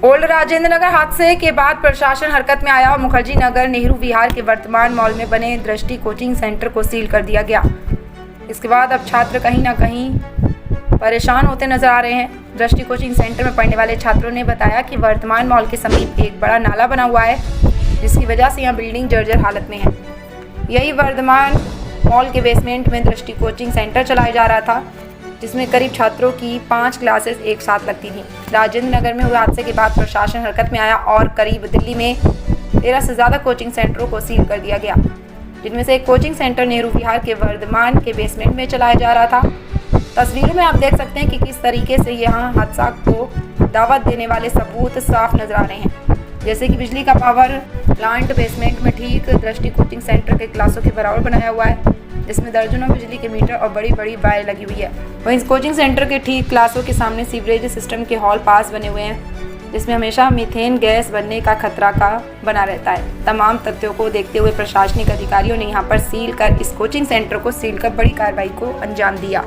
Old Rajendra Nagar हादसे के बाद प्रशासन हरकत में आया और मुखर्जी नगर नेहरू विहार के वर्तमान मॉल में बने दृष्टि कोचिंग सेंटर को सील कर दिया गया। इसके बाद अब छात्र कहीं ना कहीं परेशान होते नजर आ रहे हैं। दृष्टि कोचिंग सेंटर में पढ़ने वाले छात्रों ने बताया कि वर्तमान मॉल के समीप एक बड़ा नाला बना हुआ है, जिसकी वजह से यहाँ बिल्डिंग जर्जर हालत में है। यही वर्तमान मॉल के बेसमेंट में दृष्टि कोचिंग सेंटर चलाया जा रहा था, जिसमें करीब छात्रों की 5 क्लासेस एक साथ लगती थीं। राजेंद्र नगर में हुए हादसे के बाद प्रशासन हरकत में आया और करीब दिल्ली में 13 से ज़्यादा कोचिंग सेंटरों को सील कर दिया गया, जिनमें से एक कोचिंग सेंटर नेहरू विहार के वर्धमान के बेसमेंट में चलाया जा रहा था। तस्वीरों में आप देख सकते हैं कि किस तरीके से यहाँ हादसा को दावत देने वाले सबूत साफ नजर आ रहे हैं, जैसे कि बिजली का पावर प्लांट बेसमेंट में ठीक दृष्टि कोचिंग सेंटर के क्लासों के बराबर बनाया हुआ है, जिसमें दर्जनों बिजली के मीटर और बड़ी बड़ी वायर लगी हुई है। वहीं इस कोचिंग सेंटर के ठीक क्लासों के सामने सीवरेज सिस्टम के हॉल पास बने हुए हैं, जिसमें हमेशा मीथेन गैस बनने का खतरा का बना रहता है। तमाम तथ्यों को देखते हुए प्रशासनिक अधिकारियों ने यहां पर सील कर इस कोचिंग सेंटर को सील कर बड़ी कार्रवाई को अंजाम दिया।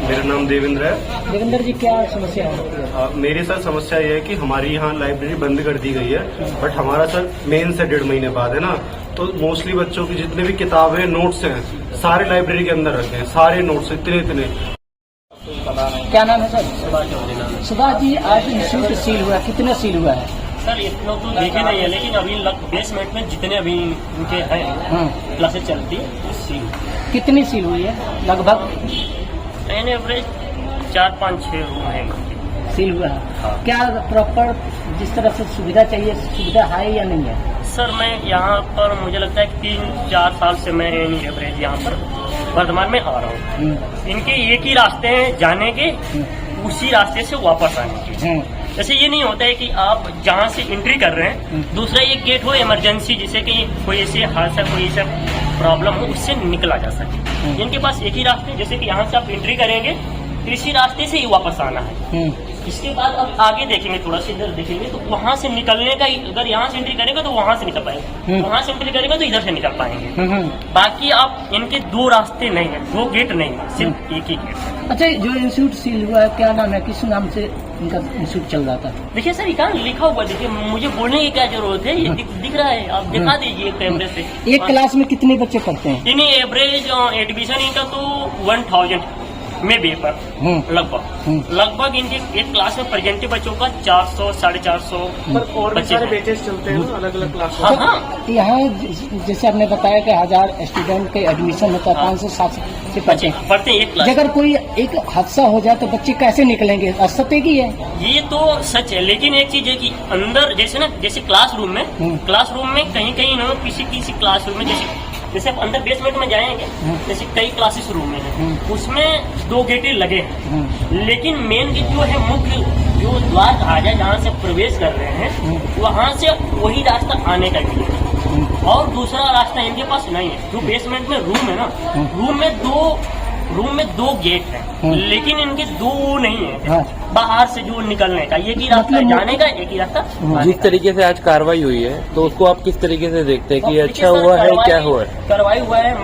मेरा नाम देवेंद्र है। देवेंद्र जी, क्या समस्या है? मेरी सर समस्या ये है कि हमारी यहाँ लाइब्रेरी बंद कर दी गई है, बट हमारा सर मेन से 1.5 महीने बाद है ना, तो मोस्टली बच्चों की जितने भी किताबें नोट्स हैं सारे लाइब्रेरी के अंदर रखे हैं, सारे नोट्स इतने। क्या नाम है सर? सुभाष जी, आज इंस्टीट्यूट सील हुआ, कितना सील हुआ है? सर इतने लोग तो देखे नहीं है, लेकिन अभी बेसमेंट में जितने अभी उनके हैं क्लासेस चलती है सील। कितनी सील हुई है लगभग? एन एवरेज 4, 5, 6 रूम है सील हुआ है। हाँ। क्या प्रॉपर जिस तरह से सुविधा चाहिए, सुविधा है या नहीं है? सर मैं यहाँ पर मुझे लगता है कि 3-4 साल से मैं एन एवरेज यहाँ पर वर्तमान में आ रहा हूँ। इनके एक ही रास्ते हैं जाने के, उसी रास्ते से वापस आने के। जैसे ये नहीं होता है कि आप जहाँ से एंट्री कर रहे हैं दूसरा एक गेट हो इमरजेंसी, जिससे कि कोई ऐसे हादसा कोई ऐसा प्रॉब्लम हो उससे निकला जा सके। इनके पास एक ही रास्ते, जैसे कि यहाँ से आप एंट्री करेंगे तो इसी रास्ते से ही वापस आना है। इसके बाद अब आगे देखेंगे, थोड़ा सा इधर देखेंगे तो वहाँ से निकलने का, अगर यहाँ से एंट्री करेगा तो वहाँ से निकल पाएंगे, वहाँ से एंट्री करेगा तो इधर से निकल पाएंगे। बाकी आप इनके 2 रास्ते नहीं है, 2 गेट नहीं है, सिर्फ एक ही गेट। अच्छा, जो इंस्टीट्यूट सील हुआ है क्या नाम है, किस नाम से इनका इंस्टीट्यूट चल रहा था? देखिए सर, यहाँ लिखा हुआ, देखिए मुझे बोलने की क्या जरूरत है, ये दिख रहा है, आप दिखा दीजिए कैमरे से। एक क्लास में कितने बच्चे पढ़ते हैं? इन्हीं एवरेज एडमिशन इनका तो 1000 में पेपर लगभग इनके एक क्लास में प्रेजेंट बच्चों का 400 450 और भी सारे बैचेस चलते हैं अलग अलग क्लास। हाँ। यहाँ जैसे आपने बताया कि 1000 स्टूडेंट के एडमिशन होता है, 500-700 से पढ़ते हैं एक क्लास। अगर कोई एक हादसा हो जाए तो बच्चे कैसे निकलेंगे? सत्य की है ये तो सच है, लेकिन एक चीज है कि अंदर जैसे ना, जैसे क्लासरूम में कहीं कहीं किसी क्लासरूम में जैसे आप अंदर बेसमेंट में जाएंगे, जैसे कई क्लासेस रूम में है, उसमें 2 गेटें लगे हैं, लेकिन मेन गेट जो है, मुख्य जो द्वार कहा जाए जहाँ से प्रवेश कर रहे हैं, वहाँ से वही रास्ता आने का भी है, और दूसरा रास्ता इनके पास नहीं है। जो बेसमेंट में रूम है ना, रूम में 2 गेट है, लेकिन इनके 2 नहीं है बाहर से जो निकलने का, एक ही रास्ता जाने का, एक ही रास्ता। जिस तरीके से आज कार्रवाई हुई है तो उसको आप किस तरीके से देखते हैं कि अच्छा हुआ है, क्या हुआ है? कार्रवाई हुआ है,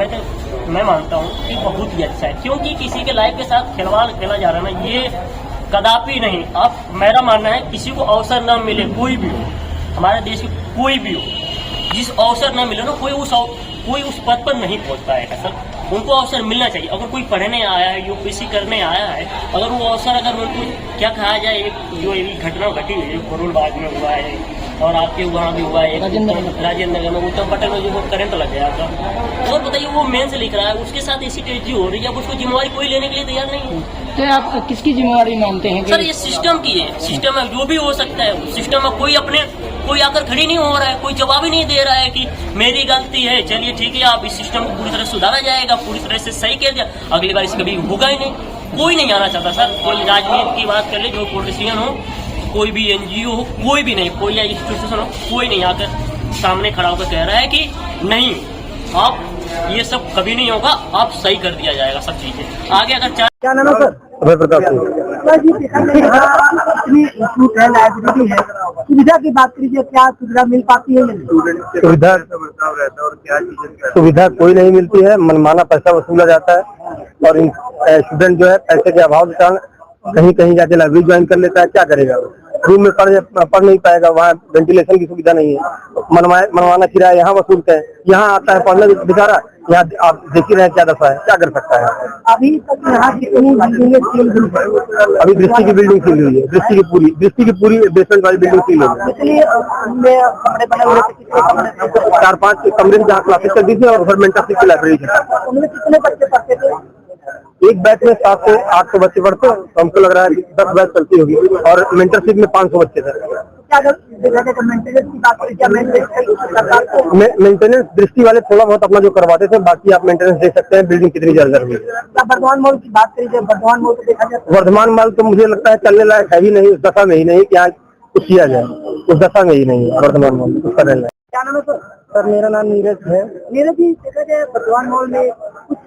मैं मानता हूँ कि बहुत ही अच्छा है, क्योंकि किसी के लाइफ के साथ खिलवाड़ खेला जा रहा है ना, ये कदापि नहीं। अब मेरा मानना है किसी को अवसर न मिले, कोई भी हो, हमारे देश की कोई भी हो, जिस अवसर न मिले ना, कोई उस पद पर नहीं पहुंच पाएगा सर। उनको अवसर मिलना चाहिए। अगर कोई पढ़ने आया है, यूपीएससी करने आया है, अगर वो अवसर, अगर उनको क्या कहा जाए, जो एक घटना घटी हुई है करोलबाग में हुआ है और आपके वहाँ भी हुआ है राजेंद्र नगर में, उत्तम पटेल में जो करंट लग गया था, और बताइए वो मेन से लिख रहा है, उसके साथ ऐसी ट्रेजेडी हो रही है, अब उसको जिम्मेवारी कोई लेने के लिए तैयार नहीं है। तो आप किसकी जिम्मेवारी मानते हैं? सर ये सिस्टम की है, सिस्टम है, जो भी हो सकता है सिस्टम में। कोई आकर खड़ी नहीं हो रहा है, कोई जवाब ही नहीं दे रहा है कि मेरी गलती है, चलिए ठीक है, आप इस सिस्टम को पूरी तरह सुधारा जाएगा, पूरी तरह से सही किया जाए, अगली बार इसका कभी होगा ही नहीं। कोई नहीं आना चाहता सर, कोई राजनीति की बात कर ले, जो पॉलिटिशियन हो, कोई भी एनजीओ हो, कोई भी नहीं, कोई इंस्टीट्यूशन हो, कोई नहीं आकर सामने खड़ा होकर कह रहा है कि नहीं, आप ये सब कभी नहीं होगा, आप सही कर दिया जाएगा सब चीजें आगे। अगर क्या नाम है सर? अभय प्रताप सिंह। लाइब्रेरी है, सुविधा की बात कीजिए, क्या सुविधा मिल पाती है? सुविधा कोई नहीं मिलती है, मनमाना पैसा वसूला जाता है, और स्टूडेंट जो है पैसे के अभाव के कारण कहीं जाके लाइब्रेरी ज्वाइन कर लेता है। क्या करेगा? रूम में पढ़ नहीं पाएगा, वहाँ वेंटिलेशन की सुविधा नहीं है, मनमाना किराया यहाँ वसूलते हैं, यहाँ आता है पढ़ने बेचारा, यहाँ आप देख ही रहे हैं क्या दशा है, क्या कर सकता है। अभी तक यहाँ कितनी बिल्डिंगें सील हुई है? अभी दृष्टि की बिल्डिंग सील हुई है, दृष्टि की पूरी बेसमेंट वाली बिल्डिंग सील हुई है। इसलिए उनमें कमरे बने हुए थे, कितने कमरे थे? 4-5 कमरे जहाँ क्लासेस चलती थी और फिर मेंटरशिप की लाइब्रेरी थी। उनमें कितने बच्चे पढ़ते थे? एक बैच में 700 से 800 बच्चे पढ़ते, तो हमको लग रहा है कि 10 बैच चलती होगी और मेंटरशिप में 500 बच्चे थे। मेंटेनेंस दृष्टि वाले थोड़ा बहुत अपना जो करवाते थे, बाकी आप मेंटेनेंस देख सकते हैं बिल्डिंग कितनी जर्जर हुई है। वर्धमान मॉल की बात करिए, वर्धमान मॉल को देखा जाए, वर्धमान मॉल तो मुझे लगता है चलने लायक है ही नहीं, उस दशा में ही नहीं कि यहाँ कुछ किया जाए, उस दशा में ही नहीं है वर्धमान मॉल उसका रहना। क्या नाम है सर? सर मेरा नाम नीरज है। नीरज जी, देखा जाए वर्धमान मॉल में कुछ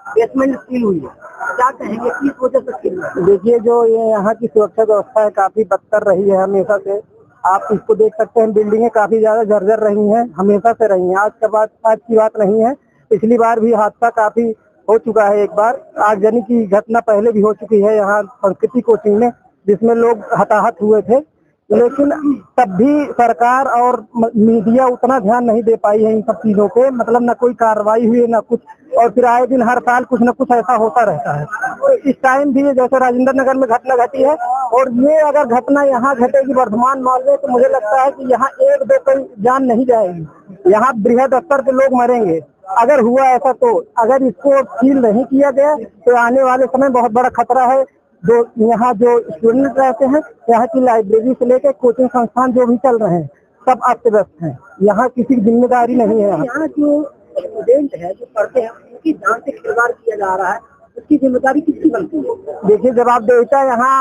बेसमेंट सील हुई है, क्या कहेंगे, किस वजह से सील हुई? देखिए जो ये यहाँ की सुरक्षा व्यवस्था है काफी बदतर रही है हमेशा से। आप इसको देख सकते हैं, बिल्डिंगें काफी ज्यादा जर्जर रही हैं, हमेशा से रही हैं, आज की बात नहीं है। पिछली बार भी हादसा काफी हो चुका है, एक बार आगजनी की घटना पहले भी हो चुकी है यहाँ संस्कृति कोचिंग में, जिसमें लोग हताहत हुए थे, लेकिन तब भी सरकार और मीडिया उतना ध्यान नहीं दे पाई है इन सब चीजों पे, मतलब न कोई कार्रवाई हुई न कुछ, और फिर आए दिन हर साल कुछ न कुछ ऐसा होता रहता है। तो इस टाइम भी जैसे राजेंद्र नगर में घटना घटी है, और ये अगर घटना यहाँ घटेगी वर्धमान मॉल में, तो मुझे लगता है कि यहाँ 1-2 कोई जान नहीं जाएगी, यहाँ बृहद स्तर पे लोग मरेंगे अगर हुआ ऐसा। तो अगर इसको सील नहीं किया गया तो आने वाले समय बहुत बड़ा खतरा है। जो यहाँ जो स्टूडेंट रहते हैं, यहाँ की लाइब्रेरी से लेकर कोचिंग संस्थान जो भी चल रहे हैं, सब अस्त व्यस्त हैं, यहाँ किसी की जिम्मेदारी नहीं है। यहाँ जो स्टूडेंट है, जो पढ़ते हैं, उनकी जान से खिलवाड़ किया जा रहा है, उसकी जिम्मेदारी किसकी बनती है? देखिए जवाबदेहिता यहाँ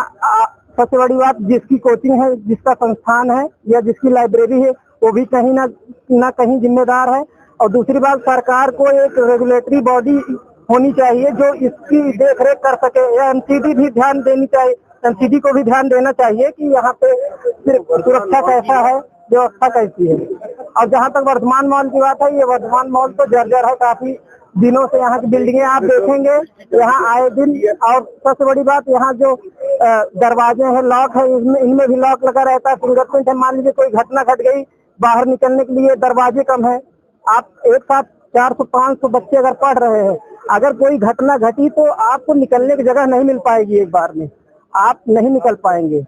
सबसे बड़ी बात, जिसकी कोचिंग है, जिसका संस्थान है या जिसकी लाइब्रेरी है, वो भी कहीं ना कहीं जिम्मेदार है। और दूसरी बात, सरकार को एक रेगुलेटरी बॉडी होनी चाहिए जो इसकी देखरेख कर सके, या एमसीडी भी ध्यान देनी चाहिए, एमसीडी को भी ध्यान देना चाहिए कि यहाँ पे सिर्फ सुरक्षा कैसा है, व्यवस्था कैसी है। और जहाँ तक वर्धमान मॉल की बात है, ये वर्धमान मॉल तो जर्जर है काफी दिनों से। यहाँ की बिल्डिंगें आप देखेंगे यहाँ आए दिन, और सबसे बड़ी बात यहाँ जो दरवाजे हैं, लॉक है, इनमें भी लॉक लगा रहता है, फिंगरप्रिंट है। मान लीजिए कोई घटना घट गई, बाहर निकलने के लिए दरवाजे कम है, आप एक साथ 400-500 बच्चे अगर पढ़ रहे हैं, अगर कोई घटना घटी तो आपको निकलने की जगह नहीं मिल पाएगी, एक बार में आप नहीं निकल पाएंगे।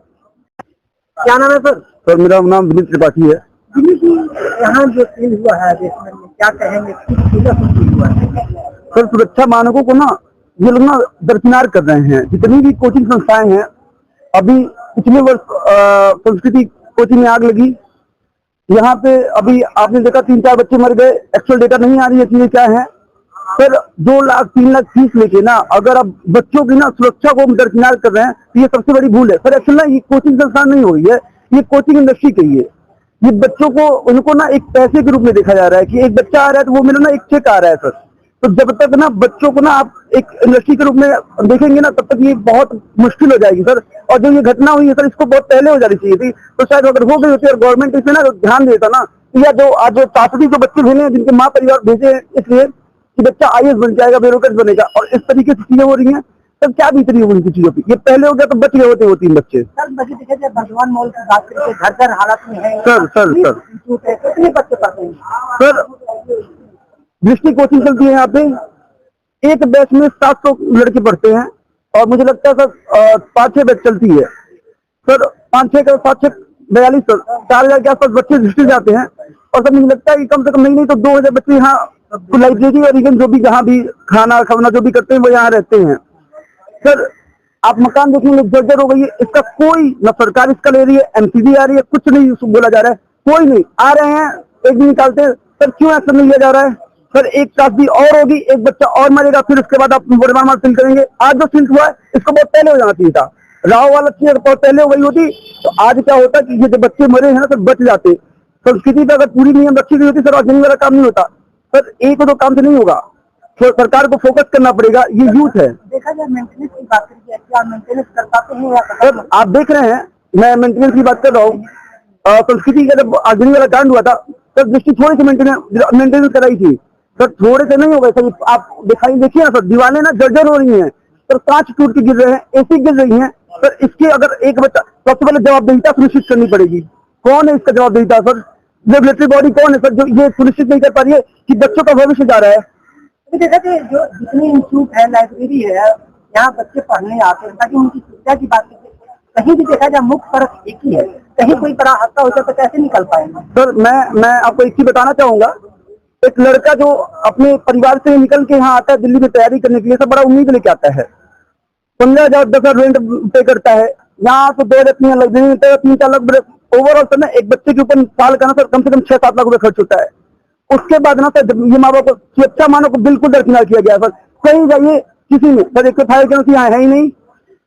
क्या नाम है सर? सर मेरा नाम विनीत त्रिपाठी है। यहाँ जो सील हुआ है बेसमेंट में, क्या कहेंगे, किस वजह से सील हुआ है? सर सुरक्षा मानकों को ना ये लोग ना दरकिनार कर रहे हैं। जितनी भी कोचिंग संस्थाएं हैं, अभी पिछले वर्ष संस्कृति कोचिंग में आग लगी, यहाँ पे अभी आपने देखा 3-4 बच्चे मर गए, एक्चुअल डेटा नहीं आ रही है चीजें क्या है। सर 2 लाख 3 लाख फीस लेके ना अगर आप बच्चों की ना सुरक्षा को दरकिनार कर रहे हैं, तो ये सबसे बड़ी भूल है। सर एक्चुअल ना ये कोचिंग संस्थान नहीं हो रही है, ये कोचिंग इंडस्ट्री कही है। ये बच्चों को उनको ना एक पैसे के रूप में देखा जा रहा है कि एक बच्चा आ रहा है तो वो मेरा ना एक चेक आ रहा है। सर तो जब तक ना बच्चों को ना आप एक इंडस्ट्री के रूप में देखेंगे ना, तब तक ये बहुत मुश्किल हो जाएगी सर। और जो ये घटना हुई है सर, इसको बहुत पहले हो जानी चाहिए थी, तो शायद अगर हो गई होती और गवर्नमेंट इसमें ना ध्यान देता ना, या जो आज जो 60 जो बच्चे भेजे हैं, जिनके माँ परिवार भेजे हैं इसलिए कि बच्चा IAS बन जाएगा, ब्यूरोक्रेट बनेगा, और इस तरीके से चीजें हो रही हैं, तब क्या बीतरी होगी उनकी चीजों पर। ये पहले हो गया तो बच गए होते वो 3 बच्चे। सर बाकी देखा जाए वर्धमान मॉल की बात करके घर हालत में है सर कितने बच्चे पढ़ते हैं? सर दृष्टि कोचिंग चलती है यहाँ पे, एक बैच में 700 लड़के पढ़ते हैं, और मुझे लगता है सर 5-6 बैच चलती है। सर 5-6 का 7-6 42 4,000 के आसपास बच्चे दृष्टि जाते हैं। और सर मुझे लगता है कि कम से कम नहीं तो 2,000 बच्चे यहाँ लाइब्रेरी और इवन जो भी जहाँ भी खाना खाना जो भी करते हैं वो यहाँ रहते हैं। सर आप मकान देखने जर्जर हो गई है, इसका कोई न सरकार इसका ले रही है, एमसीडी आ रही है, कुछ नहीं बोला जा रहा है, कोई नहीं आ रहे हैं, एक दिन निकालते हैं। सर क्यों एक्शन नहीं लिया जा रहा है? सर एक त्रासदी और होगी, एक बच्चा और मरेगा, फिर उसके बाद आप वर्धमान मॉल सील करेंगे। आज जो सील हुआ है इसको बहुत पहले हो जाना चाहिए था, राव वाला चीज बहुत पहले हो गई होती तो आज क्या होता कि ये जो बच्चे मरे हैं ना सर बच जाते। संस्कृति पे अगर पूरी नियम रखी गई होती सर आज वाला काम नहीं होता। सर एक दो काम से नहीं होगा, तो सरकार को फोकस करना पड़ेगा, ये यूथ है। देखा जाए मेंटेनेंस की बात करिए, क्या मेंटेनेंस कर पाते हैं या? सर आप देख रहे हैं, मैं मेंटेनेंस की बात कर रहा हूँ। संस्कृति का जब आगजनी वाला कांड हुआ था, सर दृष्टि थोड़ी सी मेंटेनेंस कराई थी। सर थोड़े से नहीं हो गए सर, आप देखिए ना सर, दीवारें ना जर्जर हो रही हैं, सर कांच टूट के गिर रहे हैं, AC गिर रही हैं, सर इसके अगर एक बच्चा, सबसे पहले जवाबदेहिता सुनिश्चित करनी पड़ेगी। कौन है इसका जवाबदेहिता सर? रेगुलेटरी बॉडी कौन है सर जो ये सुनिश्चित नहीं कर पा रही है कि बच्चों का भविष्य जा रहा है? जैसा कि जो जितनी इंस्टीट्यूट है, लाइब्रेरी है, यहाँ बच्चे पढ़ने आते हैं ताकि उनकी सुविधा की बात करें। कहीं भी देखा जाए मुख्य फर्क एक ही है, कहीं कोई बड़ा हादसा होता तो कैसे निकल पाएंगे? सर मैं आपको एक चीज बताना चाहूंगा, एक लड़का जो अपने परिवार से निकल के यहाँ आता है दिल्ली में तैयारी करने के लिए, सब बड़ा उम्मीद लेके आता है, 15,000 10,000 रेंट पे करता है, यहाँ से 2 रत्नियां लग रही 3-4 लाख ओवरऑल सर ना एक बच्चे के ऊपर साल का ना सर कम से कम 6-7 लाख रुपए खर्च होता है। उसके बाद ना सर ये माँ बाप को सुरक्षा मानव को बिल्कुल दरकिनार किया गया सर। कहीं जाइए किसी में सर एक फायर केमिस्ट्री यहाँ है ही नहीं,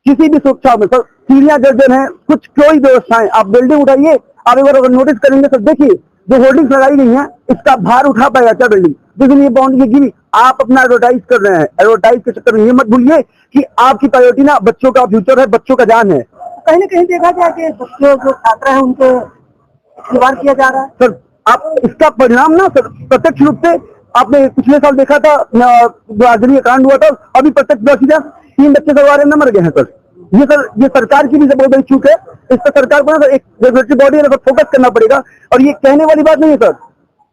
किसी भी सुरक्षा में सर सीढ़ियां जर्जर हैं, कुछ कोई व्यवस्थाएं। आप बिल्डिंग उठाइए, आप एक बार अगर नोटिस करेंगे सर देखिए जो होर्डिंग्स लगाई गई हैं इसका भार उठा पाएगा क्या बिल्डिंग? जिस ये बाउंड्री गिरी, आप अपना एडवर्टाइज कर रहे हैं, एडवर्टाइज के चक्कर में ये मत भूलिए कि आपकी प्रायोरिटी ना बच्चों का फ्यूचर है, बच्चों का जान है। कहीं ना कहीं देखा जाए कि बच्चों जो छात्र हैं उनको खिलवाड़ किया जा रहा है। सर आप इसका परिणाम ना सर प्रत्यक्ष रूप से आपने पिछले साल देखा था जो आजरी कांड हुआ था, अभी प्रत्यक्ष 3 बच्चे सवार में मर गए हैं सर। ये सरकार की भी बहुत बड़ी चूक है। इस पर सरकार को ना एक रेगुलेटरी बॉडी है फोकस करना पड़ेगा। और ये कहने वाली बात नहीं है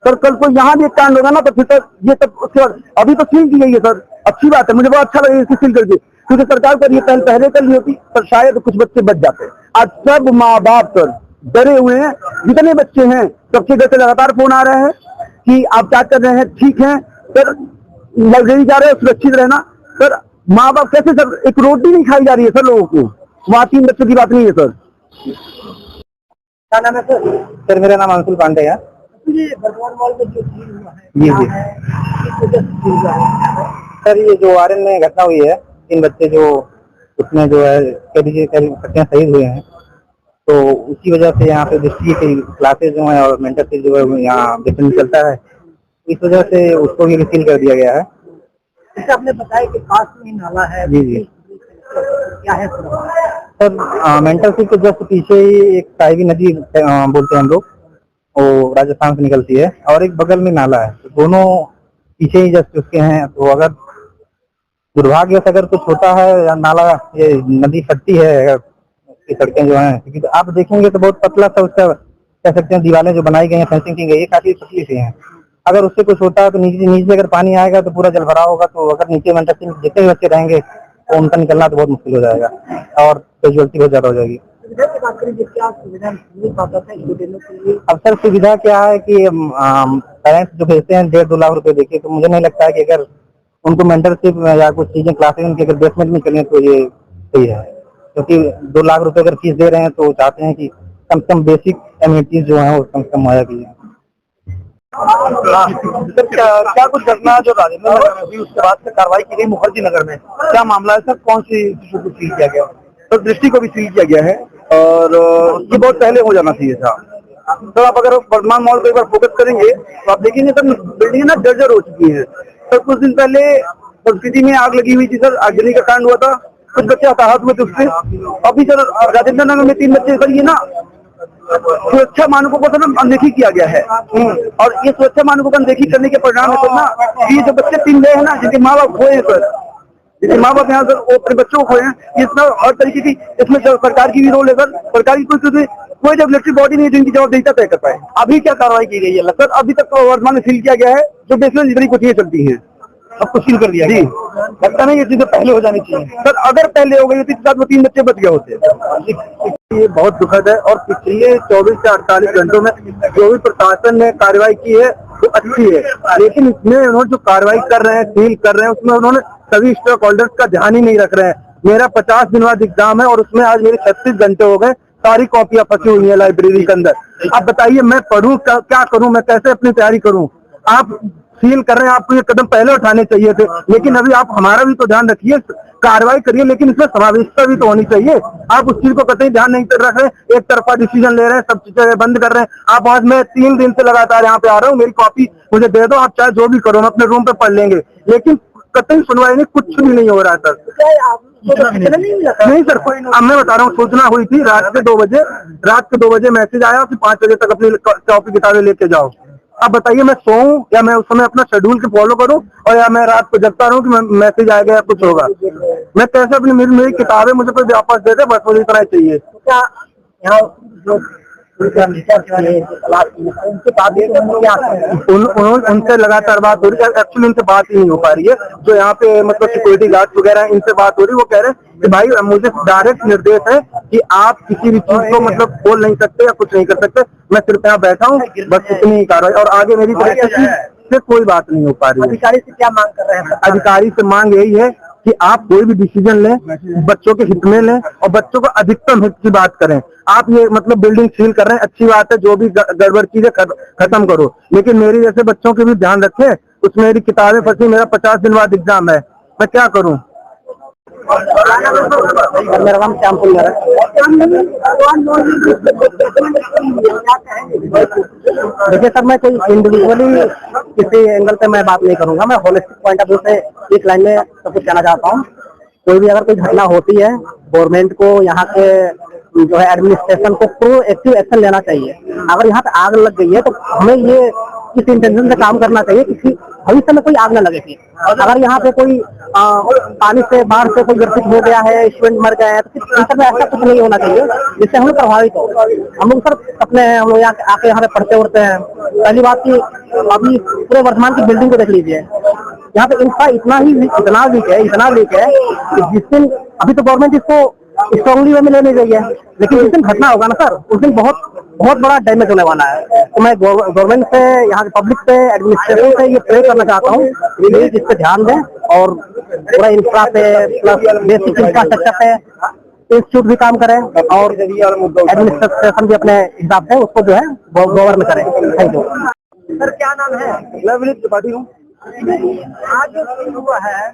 सर कल को यहाँ भी एक कांड होगा ना तो फिर सर ये सब उसके बाद अभी तो सील की गई है सर, अच्छी बात है, मुझे बहुत अच्छा लगा इसकी सील करके, क्योंकि सरकार पर ये पहले कर ली होती तो शायद कुछ बच्चे बच जाते। आज सब माँ बाप सर डरे हुए हैं, जितने बच्चे हैं सबके घर से लगातार फोन आ रहे हैं कि आप क्या कर रहे हैं, ठीक है सर, लाइब्रेरी जा रहे हैं, सुरक्षित रहना। सर माँ बाप कैसे सर, एक रोटी नहीं खाई जा रही है सर लोगों को, वहाँ 3 बच्चों की बात नहीं है सर। क्या नाम है सर? सर मेरा नाम अंशुल पांडे है। ये बर्दवान मॉल में जो सील हुआ है, जी क्या है, किस वजह से सील हुआ है? सर ये जो आर्यन में घटना हुई है, 3 बच्चे जो उसमें जो है कह दीजिए शहीद हुए हैं, तो उसी वजह से यहाँ पे दृष्टि की क्लासेज जो है और मेंटरशिप जो है यहाँ डिफरेंस चलता है, इस वजह से उसको भी सील कर दिया गया है। जैसे आपने बताया कि पास में ही नाला है, जी क्या है सर? मेंटरशिप के जस्ट पीछे ही एक साहिबी नदी बोलते हैं हम लोग, वो राजस्थान से निकलती है, और एक बगल में नाला है, तो दोनों पीछे ही जस्ट उसके हैं। तो अगर दुर्भाग्य से अगर कुछ होता है या नाला ये नदी फटती है, उसकी सड़कें जो हैं, क्योंकि आप देखेंगे तो बहुत पतला सा उसका कह सकते हैं दीवारें जो बनाई गई हैं, फेंसिंग की गई है, काफी पतली सी हैं। अगर उससे कुछ होता है तो नीचे अगर पानी आएगा तो पूरा जल भरा होगा, तो अगर नीचे मेंटरशिप जितने भी बच्चे रहेंगे तो उनका निकलना तो बहुत मुश्किल हो जाएगा और कैजुअलिटी बहुत ज्यादा हो जाएगी। अब सर सुविधा क्या है कि पेरेंट्स जो भेजते हैं 1.5-2 लाख रुपए देके, तो मुझे नहीं लगता है कि अगर उनको मेंटरशिप या कुछ चीजें क्लासेज उनकी अगर बेसमेंट में करनी है तो ये सही है, क्योंकि 2 लाख रुपए अगर फीस दे रहे हैं तो चाहते हैं कि कम से कम बेसिक एमिनिटीज जो है वो कम से कम मुहैया की जाए। सर क्या कुछ घटना जो राजेंद्र नगर में हुई उसके बाद से कार्रवाई की गई मुखर्जी नगर में, क्या मामला है सर? कौन सी चीजों को सील किया गया? सर दृष्टि को भी सील किया गया है और ये बहुत पहले हो जाना चाहिए था। सर आप अगर वर्धमान मॉल पर एक बार फोकस करेंगे तो आप देखेंगे सर बिल्डिंग ना जर्जर हो चुकी है। सर कुछ दिन पहले संस्कृति में आग लगी हुई थी सर, आगजनी का कांड हुआ था, कुछ बच्चे हताहत हुए थे उससे। अभी सर राजेंद्र नगर में 3 बच्चे, सर ये ना सुरक्षा मानकों को ना अनदेखी किया गया है, और ये सुरक्षा मानकों को अनदेखी करने के परिणाम है सर ना ये जो बच्चे 3 गए हैं ना, जिनके माँ बाप खोए हैं सर, जिनके माँ बाप यहाँ सर वो अपने बच्चों को खोए हैं, इसमें हर तरीके की इसमें सरकार की भी रोल है सर। सरकार की कोई रेगुलेटरी बॉडी नहीं है जिनकी जवाबदेहिता तय कर पाए। अभी क्या कार्रवाई की गई है सर? अभी तक वर्तमान में सील किया गया है, जो बेसमेंट जितनी कोचिंगें चलती हैं सबको सील कर दिया जी। लगता नहीं ये चीजें पहले हो जानी चाहिए सर, अगर पहले हो गई तो वो 3 बच्चे बच गए होते। ये बहुत दुखद है और पिछले 24 से 48 घंटों में जो भी प्रशासन ने कार्रवाई की है वो अच्छी है, लेकिन इसमें उन्होंने जो कार्रवाई कर रहे हैं, सील कर रहे हैं, उसमें उन्होंने सभी स्टेक होल्डर्स का ध्यान ही नहीं रख रहे हैं। मेरा 50 दिन बाद एग्जाम है और उसमें आज मेरे 36 घंटे हो गए, सारी कॉपियां फंसी हुई है लाइब्रेरी के अंदर। आप बताइए मैं पढ़ूं क्या करूं, मैं कैसे अपनी तैयारी करूं? आप सील कर रहे हैं, आपको ये कदम पहले उठाने चाहिए थे, लेकिन अभी आप हमारा भी तो ध्यान रखिए, कार्रवाई करिए, लेकिन इसमें समावेशिता भी तो होनी चाहिए। आप उस चीज को कतई ध्यान नहीं रख रहे, एक तरफा डिसीजन ले रहे हैं, सब चीजें बंद कर रहे हैं। आप आज मैं 3 दिन से लगातार यहाँ पे आ रहा हूँ, मेरी कॉपी मुझे दे दो, आप चाहे जो भी करो, हम अपने रूम पे पढ़ लेंगे, लेकिन कतई सुनवाई नहीं, कुछ भी नहीं हो रहा है सर। नहीं सर, कोई अब मैं बता रहा हूँ, सूचना हुई थी रात के 2 बजे मैसेज आया कि 5 बजे तक अपनी कॉपी किताबें लेके जाओ। आप बताइए मैं सोऊं या मैं उस समय अपना शेड्यूल के फॉलो करूं, और या मैं रात को जगता रहूं कि मैसेज आएगा या कुछ होगा। मैं कैसे अपनी मेरी किताबें मुझे कोई वापस दे दे, बस मुझे इतना ही चाहिए। क्या यहाँ जो उनके बाद उनसे लगातार बात हो रही है, एक्चुअली उनसे बात ही नहीं हो पा रही है। जो यहाँ पे मतलब सिक्योरिटी गार्ड वगैरह है, इनसे बात हो रही है, वो कह रहे हैं कि भाई मुझे डायरेक्ट निर्देश है कि आप किसी भी चीज को मतलब खोल नहीं सकते या कुछ नहीं कर सकते। मैं सिर्फ यहाँ बैठा हूँ, बस इतनी ही कार्रवाई, और आगे मेरी तरफ से कोई बात नहीं हो पा रही है। अधिकारी से क्या मांग कर रहे हैं? अधिकारी से मांग यही है कि आप कोई भी डिसीजन लें बच्चों के हित में लें, और बच्चों को अधिकतम हित की बात करें। आप ये मतलब बिल्डिंग सील कर रहे हैं, अच्छी बात है, जो भी गड़बड़ चीजें खत्म करो, लेकिन मेरी जैसे बच्चों के भी ध्यान रखें। उसमें मेरी किताबें फंसी, मेरा 50 दिन बाद एग्जाम है, मैं क्या करूं? मेरा नाम श्याम सुंदर है। देखिए सर, मैं कोई इंडिविजुअली किसी एंगल पे मैं बात नहीं करूंगा, मैं होलिस्टिक पॉइंट ऑफ व्यू से एक लाइन में सब कुछ कहना चाहता हूँ। कोई भी अगर कोई घटना होती है, गवर्नमेंट को यहाँ के जो है एडमिनिस्ट्रेशन को प्रोएक्टिव एक्शन लेना चाहिए। अगर यहाँ पे आग लग गई है तो हमें ये किस इंटेंशन से काम करना चाहिए कि भविष्य में कोई आग न लगे थी। अगर यहाँ पे कोई पानी से बाढ़ से कोई ग्रसित हो गया है, स्टूडेंट मर गए हैं, तो इन सब में ऐसा कुछ नहीं होना चाहिए जिससे हम लोग प्रभावित हो। हम लोग सर अपने हम लोग यहाँ आके यहाँ पे पढ़ते उड़ते हैं। पहली बात की अभी पूरे वर्धमान की बिल्डिंग को देख लीजिए, यहाँ पे इंफ्रा इतना वीक है कि जिस दिन अभी तो गवर्नमेंट इसको स्ट्रांगली वे में ले नहीं गई है, लेकिन जिस दिन घटना होगा ना सर, उस दिन बहुत बड़ा डैमेज होने वाला है। तो मैं गवर्नमेंट से, यहाँ के पब्लिक से, एडमिनिस्ट्रेशन से ये प्रे करना चाहता हूँ कि प्लीज इस पे ध्यान दें, और पूरा इंफ्रा पे प्लस बेसिक इंफ्रास्ट्रक्चर पे इंस्टीट्यूट भी काम करें, और एडमिनिस्ट्रेशन भी अपने हिसाब से उसको जो है गवर्न करें। Thank you sir. क्या नाम है? मैं विनीत त्रिपाठी हूँ। आज जो सील हुआ है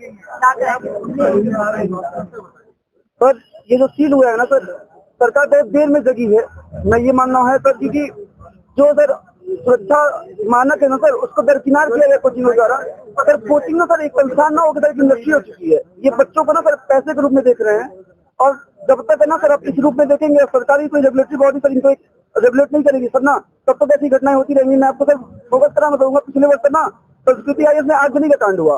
सर, ये जो सील हुआ है ना सर, सरकार बहुत देर में जगी है। मैं ये मानना है सर, क्योंकि जो सर सुरक्षा मानक है ना सर, उसको दरकिनार किया गया कोचिंगों द्वारा। सर कोचिंग ना सर एक संस्थान ना होकर एक इंडस्ट्री हो चुकी है। ये बच्चों को ना सर पैसे के रूप में देख रहे हैं, और जब तक है ना सर आप इस रूप में देखेंगे, सरकारी कोई रेगुलेटरी बॉडी सर इनको रेगुलेट नहीं करेगी सर ना, तब तक ऐसी घटनाएं होती रहेंगी। मैं आपको सर फोकस कराना चाहूंगा, पिछले वर्ष ना संस्कृति आयोग में आगजनी का कांड हुआ,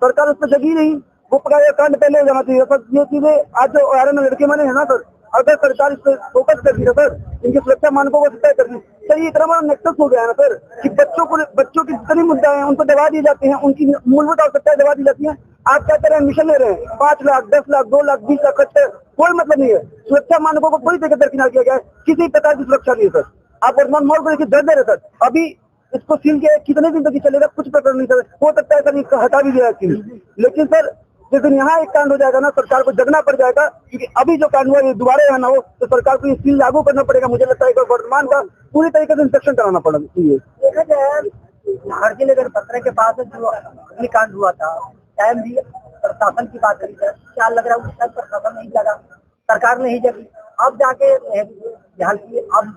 सरकार उस पर जगी नहीं, वो कांड पहले हो जाना चाहिए सर। ये चीजें आज जो आर में लड़के मरे हैं ना सर, अगर सरकार इस पर फोकस करती है सर, इनके सुरक्षा मानकों को तय करती सर, ये इतना बड़ा नेक्सस हो गया है ना सर कि बच्चों की जितनी मुद्दा है उनको दबा दिए जाते हैं, उनकी मूलभूत आवश्यकताएं दबा दी जाती है। आप क्या करें, मिशन ले रहे हैं 5 लाख 10 लाख 2 लाख 20 लाख खर्च, कोई मतलब नहीं है। सुरक्षा मानकों को कोई जगह दरकिनार किया गया है, किसी प्रकार की सुरक्षा नहीं है सर। आप वर्तमान मॉल को देखिए, डर दे रहे सर, अभी इसको सील के कितने दिन तक चलेगा कुछ पता नहीं सर, हो सकता है सर इसको हटा भी दिया है। लेकिन सर जिस दिन यहाँ एक कांड हो जाएगा ना, सरकार को जगना पड़ जाएगा, क्योंकि अभी जो कांड हुआ ये दोबारा यहाँ ना हो, तो सरकार को ये सील लागू करना पड़ेगा। मुझे लगता है वर्तमान का पूरी तरीके से इंस्पेक्शन कराना पड़ेगा। देखा जाए हरजी नगर पत्रे के पास जो अग्निकांड हुआ था, टाइम भी प्रशासन की बात करी, क्या लग रहा है उस टाइम प्रशासन नहीं जगा, सरकार नहीं जगी, अब जाके ध्यान की अब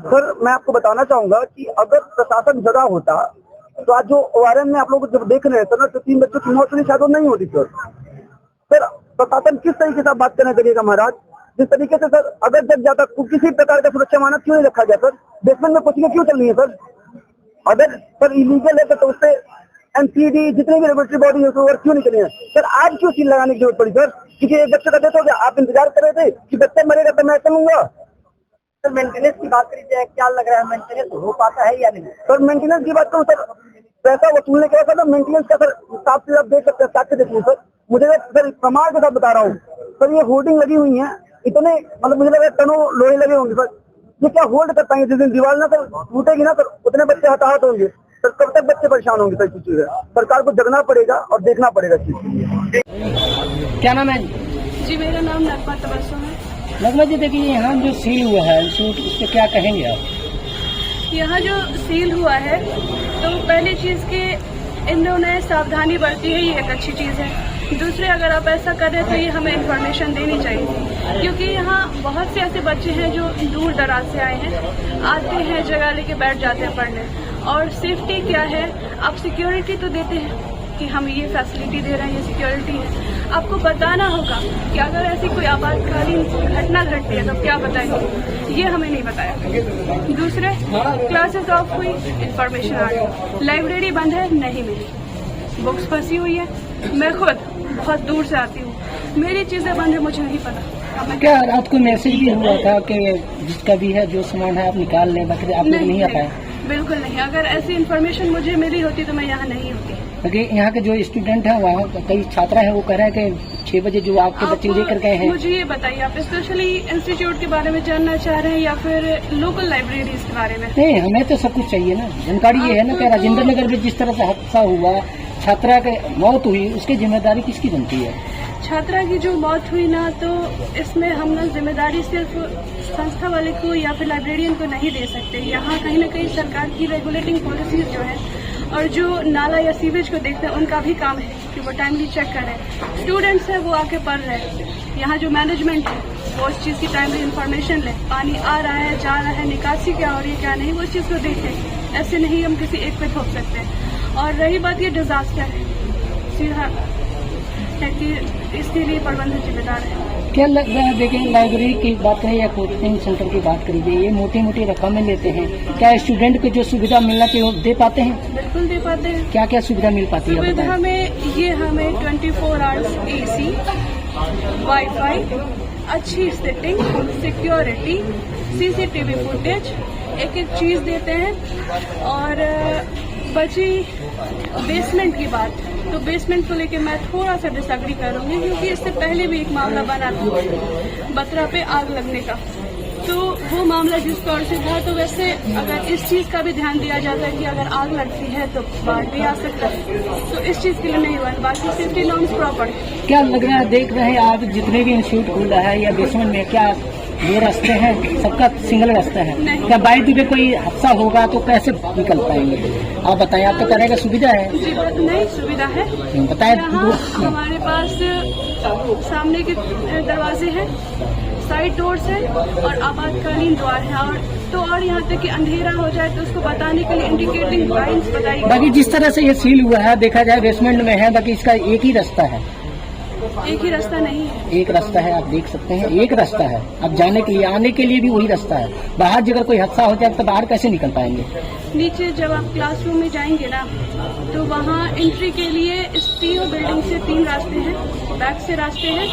सर मैं आपको बताना चाहूंगा कि अगर प्रशासन जगा होता तो आज जो ORM में आप लोग जब देख रहे हैं सर ना, तो 3 बच्चों की मौत हुई शायद नहीं होती सर। सर प्रशासन किस तरीके से बात करने लगेगा महाराज, जिस तरीके से सर अगर जग जाता तो किसी प्रकार का सुरक्षा मानक क्यों नहीं रखा गया सर? बेसमेंट में कोचिंग क्यों चल रही है सर? अगर सर इलीगल है तो उससे NCD जितने भी रेगुलेटरी बॉडी है क्यों नहीं चली है सर? आज क्यों सील लगाने की जरूरत पड़ी सर? क्योंकि एक बच्चे का डेथ हो गया, आप इंतजार कर रहे थे कि बच्चा मरेगा तो मैं चलूंगा। सर मेंटेनेंस की बात करी जाए, क्या लग रहा है मेंटेनेंस हो पाता है या नहीं? सर मेंटेनेंस की बात करूँ सर, पैसा वसूलने के बाद मेंटेनेंस का सर हिसाब से आप देख सकते हैं, साक्ष्य देखिए सर, मुझे सर प्रमाण के साथ बता रहा हूँ सर, ये होर्डिंग लगी हुई है, इतने मतलब मुझे लग रहा है टनों लोहे लगे होंगे सर, ये क्या होल्ड कर पाएंगे? जिस दिन दीवार ना सर टूटेगी ना सर, उतने बच्चे हताहत होंगे सर, कब तक बच्चे परेशान होंगे सर? इस चीज है सरकार को जगना पड़ेगा और देखना पड़ेगा चीज। क्या नाम है? जी मेरा नाम नगमा तबस्सुम है। नगमा जी देखिए, यहाँ जो सील हुआ है इस पे क्या कहेंगे आप? यहाँ जो सील हुआ है तो पहली चीज़ कि इन लोगों ने सावधानी बरती है, ये एक अच्छी चीज़ है। दूसरे अगर आप ऐसा कर रहे हैं तो ये हमें इन्फॉर्मेशन देनी चाहिए, क्योंकि यहाँ बहुत से ऐसे बच्चे हैं जो दूर दराज से आए हैं, आते हैं जगह लेके बैठ जाते हैं पढ़ने, और सेफ्टी क्या है, आप सिक्योरिटी तो देते हैं कि हम ये फैसिलिटी दे रहे हैं, ये सिक्योरिटी है। आपको बताना होगा कि अगर ऐसी कोई आपातकालीन घटना घटती है तो क्या बताएंगे, ये हमें नहीं बताया। दूसरे, क्लासेस ऑफ हुई, इंफॉर्मेशन आ गई, लाइब्रेरी बंद है, नहीं मिली, बुक्स फंसी हुई है। मैं खुद बहुत दूर से आती हूँ, मेरी चीज़ें बंद है, मुझे नहीं पता। क्या रात को मैसेज भी हुआ था कि जिसका भी है जो सामान है आप निकाल लें, बाकी आप लोग नहीं आ पाए? बिल्कुल नहीं, अगर ऐसी इन्फॉर्मेशन मुझे मिली होती तो मैं यहाँ नहीं होती। क्योंकि यहाँ के जो स्टूडेंट हैं, वहाँ कई छात्रा हैं, वो कह रहे हैं कि 6 बजे जो आपके बच्चे लेकर गए हैं। मुझे ये बताइए, आप स्पेशली इंस्टीट्यूट के बारे में जानना चाह रहे हैं या फिर लोकल लाइब्रेरीज के बारे में? नहीं, हमें तो सब कुछ चाहिए ना। जानकारी ये है ना कि राजेंद्र नगर में जिस तरह से हादसा हुआ, छात्रा की मौत हुई, उसकी जिम्मेदारी किसकी बनती है? छात्रा की जो मौत हुई ना, तो इसमें हम लोग जिम्मेदारी सिर्फ संस्था वाले को या फिर लाइब्रेरियन को नहीं दे सकते। यहाँ कहीं ना कहीं सरकार की रेगुलेटिंग पॉलिसीज जो है और जो नाला या सीवेज को देखते हैं उनका भी काम है कि वो टाइमली चेक करें। स्टूडेंट्स हैं वो आके पढ़ रहे हैं, यहाँ जो मैनेजमेंट है वो उस चीज़ की टाइमली इन्फॉर्मेशन ले, पानी आ रहा है, जा रहा है, निकासी क्या हो रही है क्या नहीं, वो उस चीज़ को देखें। ऐसे नहीं हम किसी एक पे थोप सकते। और रही बात ये डिजास्टर है, सीधा है कि इसके लिए प्रबंधन जिम्मेदार है। क्या लग रहा है, देखिए लाइब्रेरी की बात करें या कोचिंग सेंटर की बात करिए, ये मोटी मोटी रकमें लेते हैं, क्या स्टूडेंट को जो सुविधा मिलना चाहिए वो दे पाते हैं? बिल्कुल दे पाते हैं। क्या क्या सुविधा मिल पाती है सुविधा बताएं? हमें 24 आवर्स AC, वाईफाई, अच्छी सेटिंग, सिक्योरिटी, CCTV फुटेज, एक एक चीज देते हैं। और बची बेसमेंट की बात, तो बेसमेंट को लेके मैं थोड़ा सा डिसएग्री करूंगी, क्योंकि इससे पहले भी एक मामला बना था बत्रा पे आग लगने का, तो वो मामला जिस तौर से था, तो वैसे अगर इस चीज का भी ध्यान दिया जाता है कि अगर आग लगती है तो बाढ़ भी आ सकता है, तो इस चीज के लिए नहीं हुआ। बाकी सेफ्टी नॉर्म्स प्रॉपर है। क्या लग रहा है, देख रहे हैं आप जितने भी इंस्टीट्यूट खुला है या बेसमेंट में, क्या ये रास्ते हैं सबका सिंगल रास्ता है? क्या बाई दी पे कोई हादसा होगा तो कैसे निकल पाएंगे? आप बताएं, आप तो कह रहे हैं सुविधा है। जी नहीं, सुविधा है, बताएं। हमारे पास सामने के दरवाजे हैं, साइड डोर्स है और आपातकालीन द्वार है। और यहाँ तक कि अंधेरा हो जाए तो उसको बताने के लिए इंडिकेटिंग लाइन्स बताई। बाकी जिस तरह से ये सील हुआ है, देखा जाए बेसमेंट में है, बाकी इसका एक ही रास्ता है। एक ही रास्ता नहीं है, एक रास्ता है, आप देख सकते हैं, एक रास्ता है। अब जाने के लिए, आने के लिए भी वही रास्ता है। बाहर अगर कोई हादसा हो जाए तो बाहर कैसे निकल पाएंगे? नीचे जब आप क्लासरूम में जाएंगे ना, तो वहाँ एंट्री के लिए इस तीनों बिल्डिंग से 3 रास्ते हैं, बैक से रास्ते हैं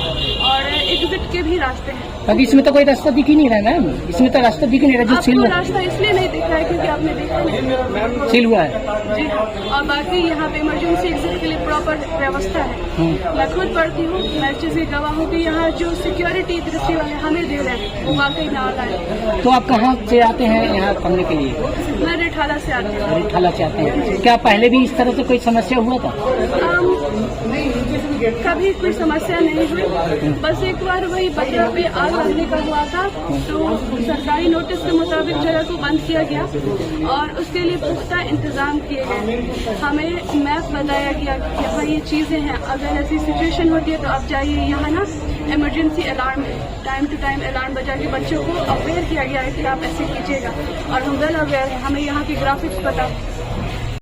और एग्जिट के भी रास्ते हैं। बाकी इसमें तो कोई रास्ता दिख ही नहीं रहा मैम, इसमें तो रास्ता दिख नहीं रहा जो सील आपको रास्ता इसलिए नहीं दिख रहा है क्योंकि आपने देखा नहीं, सील हुआ है। जी हाँ। और बाकी यहाँ पे इमरजेंसी एग्जिट के लिए प्रॉपर व्यवस्था है। मैं खुद पढ़ती हूँ, मैं इस चीज़ की गवाह हूँ कि यहाँ जो सिक्योरिटी दृष्टि वाले हमें दे रहे हैं वो वाकई नाला है। तो आप कहाँ से आते हैं यहाँ पढ़ने के लिए? मैं रिठाला से आती हूँ। रिठाला से आते हैं। क्या पहले भी इस तरह से कोई समस्या हुआ था? कभी कोई समस्या नहीं हुई, बस एक बार वही बत्रा पे आग लगने का हुआ था, तो सरकारी नोटिस के मुताबिक जगह को बंद किया गया और उसके लिए पुख्ता इंतजाम किए गए। हमें मैप बताया गया कि यहाँ ये चीज़ें हैं, अगर ऐसी सिचुएशन होती है तो आप जाइए। यहाँ ना इमरजेंसी अलार्म है, टाइम टू टाइम अलार्म बजा के बच्चों को अवेयर किया गया है कि आप ऐसे कीजिएगा। और हम वेल अवेयर हैं, हमें यहाँ की ग्राफिक्स पता